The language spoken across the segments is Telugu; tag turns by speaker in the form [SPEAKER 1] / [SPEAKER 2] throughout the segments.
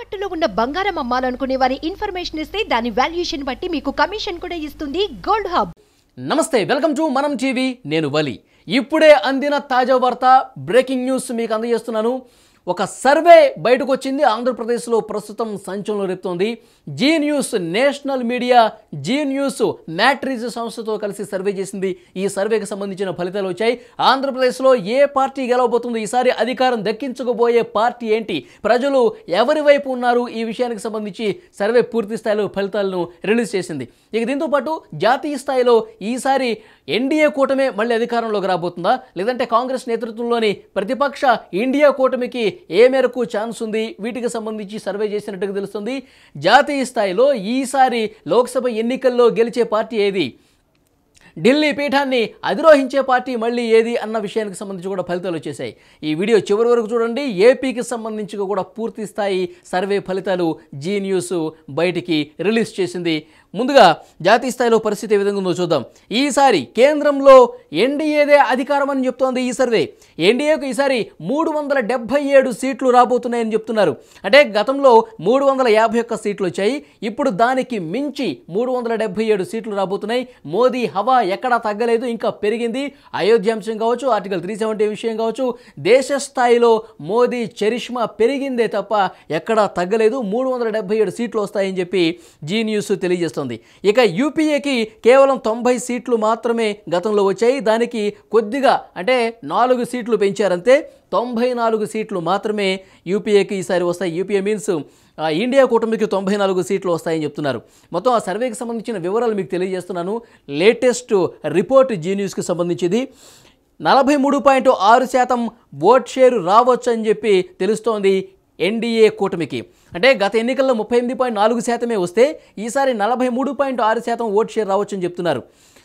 [SPEAKER 1] తాకట్టులో ఉన్న బంగారం అమ్మాలనుకునే వారి ఇన్ఫర్మేషన్ ఇస్తే దాని వాల్యుయేషన్ బట్టి మీకు కమిషన్ కూడా ఇస్తుంది గోల్డ్ హబ్.
[SPEAKER 2] నమస్తే, వెల్కమ్ టు మనం టీవీ. నేను వలి. ఇప్పుడే అందిన తాజా వార్త, బ్రేకింగ్ న్యూస్ మీకు అందజేస్తున్నాను. ఒక సర్వే బయటకు వచ్చింది. ఆంధ్రప్రదేశ్లో ప్రస్తుతం సంచలనం రేపుతోంది. Zee News, national media, Zee News Matrize సంస్థతో కలిసి సర్వే చేసింది. ఈ సర్వేకి సంబంధించిన ఫలితాలు వచ్చాయి. ఆంధ్రప్రదేశ్లో ఏ పార్టీ గెలవబోతుంది, ఈసారి అధికారం దక్కించుకోబోయే పార్టీ ఏంటి, ప్రజలు ఎవరి వైపు ఉన్నారు, ఈ విషయానికి సంబంధించి సర్వే పూర్తి స్థాయిలో ఫలితాలను రిలీజ్ చేసింది. ఇక దీంతో పాటు జాతీయ స్థాయిలో ఈసారి ఎన్డీఏ కూటమే మళ్ళీ అధికారంలోకి రాబోతుందా, లేదంటే కాంగ్రెస్ నేతృత్వంలోని ప్రతిపక్ష ఇండియా కూటమికి ఏ మేరకు ఛాన్స్ ఉంది, వీటికి సంబంధించి సర్వే చేసినట్టుగా తెలుస్తుంది. జాతీయ స్థాయిలో ఈసారి లోక్సభ ఎన్నికల్లో గెలిచే పార్టీ ఏది, ఢిల్లీ పీఠాన్ని అధిరోహించే పార్టీ మళ్ళీ ఏది అన్న విషయానికి సంబంధించి కూడా ఫలితాలు వచ్చేసాయి. ఈ వీడియో చివరి వరకు చూడండి. ఏపీకి సంబంధించి కూడా పూర్తి స్థాయి సర్వే ఫలితాలు జీ న్యూస్ బయటికి రిలీజ్ చేసింది. ముందుగా జాతీయ స్థాయిలో పరిస్థితి ఏ విధంగా ఉందో చూద్దాం. ఈసారి కేంద్రంలో ఎన్డీఏదే అధికారం అని చెప్తోంది ఈ సర్వే. ఎన్డీఏకు ఈసారి 377 సీట్లు రాబోతున్నాయని చెప్తున్నారు. అంటే గతంలో 351 సీట్లు వచ్చాయి, ఇప్పుడు దానికి మించి 377 సీట్లు రాబోతున్నాయి. మోదీ హవా ఎక్కడా తగ్గలేదు, ఇంకా పెరిగింది. అయోధ్య అంశం కావచ్చు, ఆర్టికల్ 370 విషయం కావచ్చు, దేశ స్థాయిలో మోదీ చరిష్మా పెరిగిందే తప్ప ఎక్కడా తగ్గలేదు. 377 సీట్లు వస్తాయని చెప్పి జీ న్యూస్ తెలియజేస్తుంది. ఇక యూపీఏకి కేవలం 90 సీట్లు మాత్రమే గతంలో వచ్చాయి. దానికి కొద్దిగా అంటే 4 సీట్లు పెంచారంతే. 94 సీట్లు మాత్రమే యూపీఏకి ఈసారి వస్తాయి. యూపీఏ మీన్స్ ఇండియా కూటమికి 94 సీట్లు వస్తాయని చెప్తున్నారు. మొత్తం ఆ సర్వేకి సంబంధించిన వివరాలు మీకు తెలియజేస్తున్నాను. లేటెస్ట్ రిపోర్ట్ జీ న్యూస్కి సంబంధించింది. 43.6% ఓట్ షేరు రావచ్చు అని చెప్పి తెలుస్తోంది ఎన్డీఏ కూటమికి. అంటే గత ఎన్నికల్లో 38.4% వస్తే ఈసారి 43.6% ఓట్ షేర్ రావచ్చు అని చెప్తున్నారు.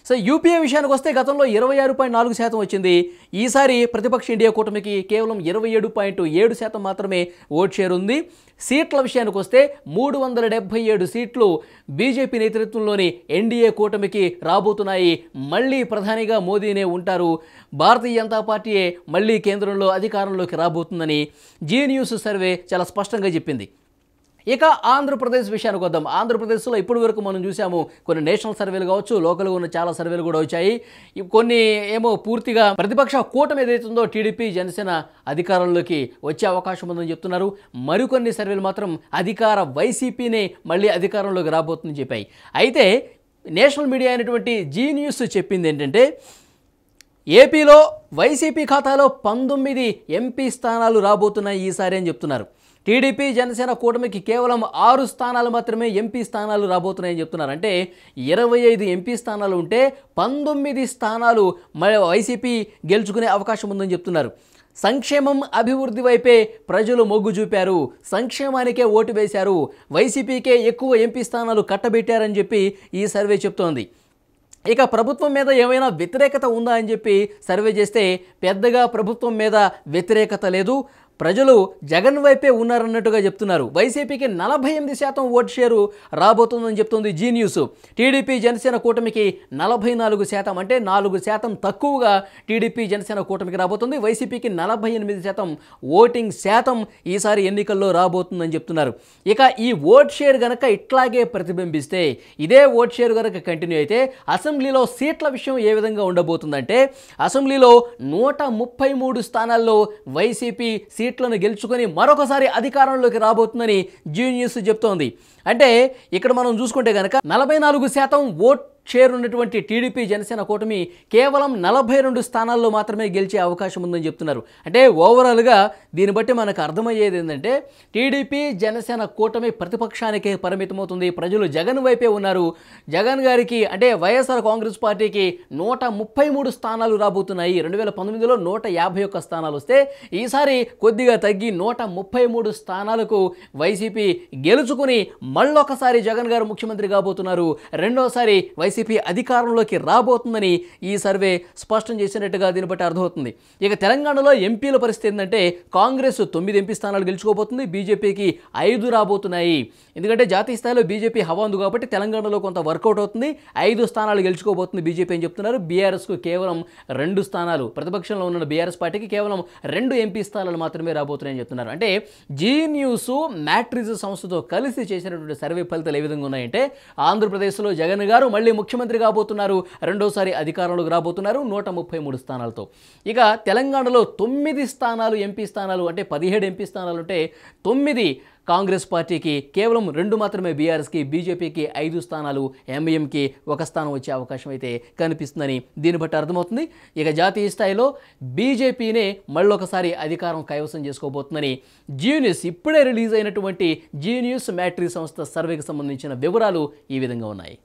[SPEAKER 2] సో యూపీఏ విషయానికి వస్తే గతంలో 26.4% వచ్చింది. ఈసారి ప్రతిపక్ష ఇండియా కూటమికి కేవలం 27.7% మాత్రమే ఓట్ షేర్ ఉంది. సీట్ల విషయానికి వస్తే 377 సీట్లు బీజేపీ నేతృత్వంలోని ఎన్డీఏ కూటమికి రాబోతున్నాయి. మళ్ళీ ప్రధానిగా మోదీనే ఉంటారు. భారతీయ జనతా పార్టీయే మళ్ళీ కేంద్రంలో అధికారంలోకి రాబోతుందని జీ న్యూస్ సర్వే చాలా స్పష్టంగా చెప్పింది. ఇక ఆంధ్రప్రదేశ్ విషయానికి వద్దాం. ఆంధ్రప్రదేశ్లో ఇప్పటి వరకు మనం చూసాము కొన్ని నేషనల్ సర్వేలు కావచ్చు, లోకల్గా ఉన్న చాలా సర్వేలు కూడా వచ్చాయి. కొన్ని ఏమో పూర్తిగా ప్రతిపక్ష కూటమి ఏదైతుందో టీడీపీ జనసేన అధికారంలోకి వచ్చే అవకాశం ఉందని చెప్తున్నారు. మరికొన్ని సర్వేలు మాత్రం అధికార వైసీపీనే మళ్ళీ అధికారంలోకి రాబోతుందని చెప్పాయి. అయితే నేషనల్ మీడియా అయినటువంటి జీ న్యూస్ చెప్పింది ఏంటంటే ఏపీలో వైసీపీ ఖాతాలో 19 ఎంపీ స్థానాలు రాబోతున్నాయి ఈసారి అని చెప్తున్నారు. టీడీపీ జనసేన కూటమికి కేవలం 6 స్థానాలు మాత్రమే ఎంపీ స్థానాలు రాబోతున్నాయని చెప్తున్నారు. అంటే 25 ఎంపీ స్థానాలు ఉంటే 19 స్థానాలు వైసీపీ గెలుచుకునే అవకాశం ఉందని చెప్తున్నారు. సంక్షేమం, అభివృద్ధి వైపే ప్రజలు మొగ్గు చూపారు, సంక్షేమానికే ఓటు వేశారు, వైసీపీకే ఎక్కువ ఎంపీ స్థానాలు కట్టబెట్టారని చెప్పి ఈ సర్వే చెప్తోంది. ఇక ప్రభుత్వం మీద ఏమైనా వ్యతిరేకత ఉందా అని చెప్పి సర్వే చేస్తే పెద్దగా ప్రభుత్వం మీద వ్యతిరేకత లేదు, ప్రజలు జగన్ వైపే ఉన్నారన్నట్టుగా చెప్తున్నారు. వైసీపీకి 48% ఓట్ షేరు రాబోతుందని చెప్తుంది జీ న్యూస్. టీడీపీ జనసేన కూటమికి 44%, అంటే 4% తక్కువగా టీడీపీ జనసేన కూటమికి రాబోతుంది. వైసీపీకి 48% ఓటింగ్ శాతం ఈసారి ఎన్నికల్లో రాబోతుందని చెప్తున్నారు. ఇక ఈ ఓట్ షేర్ కనుక ఇట్లాగే ప్రతిబింబిస్తే, ఇదే ఓట్ షేర్ కనుక కంటిన్యూ అయితే అసెంబ్లీలో సీట్ల విషయం ఏ విధంగా ఉండబోతుందంటే అసెంబ్లీలో 133 స్థానాల్లో వైసీపీ సీట్లను గెలుచుకొని మరొకసారి అధికారంలోకి రాబోతుందని జీ న్యూస్ చెప్తోంది. అంటే ఇక్కడ మనం చూసుకుంటే కనుక 44% ఓట్ షేర్ ఉన్నటువంటి టీడీపీ జనసేన కూటమి కేవలం 42 స్థానాల్లో మాత్రమే గెలిచే అవకాశం ఉందని చెప్తున్నారు. అంటే ఓవరాల్గా దీన్ని బట్టి మనకు అర్థమయ్యేది ఏంటంటే టీడీపీ జనసేన కూటమి ప్రతిపక్షానికే పరిమితమవుతుంది. ప్రజలు జగన్ వైపే ఉన్నారు. జగన్ గారికి అంటే వైఎస్ఆర్ కాంగ్రెస్ పార్టీకి 133 స్థానాలు రాబోతున్నాయి. 2019లో 151 స్థానాలు వస్తే ఈసారి కొద్దిగా తగ్గి 133 స్థానాలకు వైసీపీ గెలుచుకుని మళ్ళొకసారి జగన్ గారు ముఖ్యమంత్రి కాబోతున్నారు. రెండోసారి వైసీపీ వైసీపీ అధికారంలోకి రాబోతుందని ఈ సర్వే స్పష్టం చేసినట్టుగా దీన్ని బట్టి అర్థమవుతుంది. ఇక తెలంగాణలో ఎంపీల పరిస్థితి ఏంటంటే కాంగ్రెస్ 9 ఎంపీ స్థానాలు గెలుచుకోబోతుంది, బీజేపీకి 5 రాబోతున్నాయి. ఎందుకంటే జాతీయ స్థాయిలో బీజేపీ హవా ఉంది కాబట్టి తెలంగాణలో కొంత వర్కౌట్ అవుతుంది. 5 స్థానాలు గెలుచుకోబోతుంది బీజేపీ అని చెప్తున్నారు. బీఆర్ఎస్కు కేవలం 2 స్థానాలు, ప్రతిపక్షంలో ఉన్న బీఆర్ఎస్ పార్టీకి కేవలం 2 ఎంపీ స్థానాలు మాత్రమే రాబోతున్నాయని చెప్తున్నారు. అంటే జీ న్యూస్ మ్యాట్రిక్స్ సంస్థతో కలిసి చేసినటువంటి సర్వే ఫలితాలు ఏ విధంగా ఉన్నాయంటే ఆంధ్రప్రదేశ్లో జగన్ గారు మళ్ళీ ముఖ్యమంత్రి కాబోతున్నారు, రెండోసారి అధికారంలోకి రాబోతున్నారు 133 స్థానాలతో. ఇక తెలంగాణలో 9 స్థానాలు ఎంపీ స్థానాలు, అంటే 17 ఎంపీ స్థానాలు ఉంటే 9 కాంగ్రెస్ పార్టీకి, కేవలం 2 మాత్రమే బీఆర్ఎస్కి, బీజేపీకి 5 స్థానాలు, ఎంఐఎంకి 1 స్థానం వచ్చే అవకాశం అయితే కనిపిస్తుందని దీన్ని బట్టి అర్థమవుతుంది. ఇక జాతీయ స్థాయిలో బీజేపీనే మళ్ళొకసారి అధికారం కైవసం చేసుకోబోతుందని జీ న్యూస్ ఇప్పుడే రిలీజ్ అయినటువంటి జీ న్యూస్ మ్యాట్రిక్స్ సంస్థ సర్వేకి సంబంధించిన వివరాలు ఈ విధంగా ఉన్నాయి.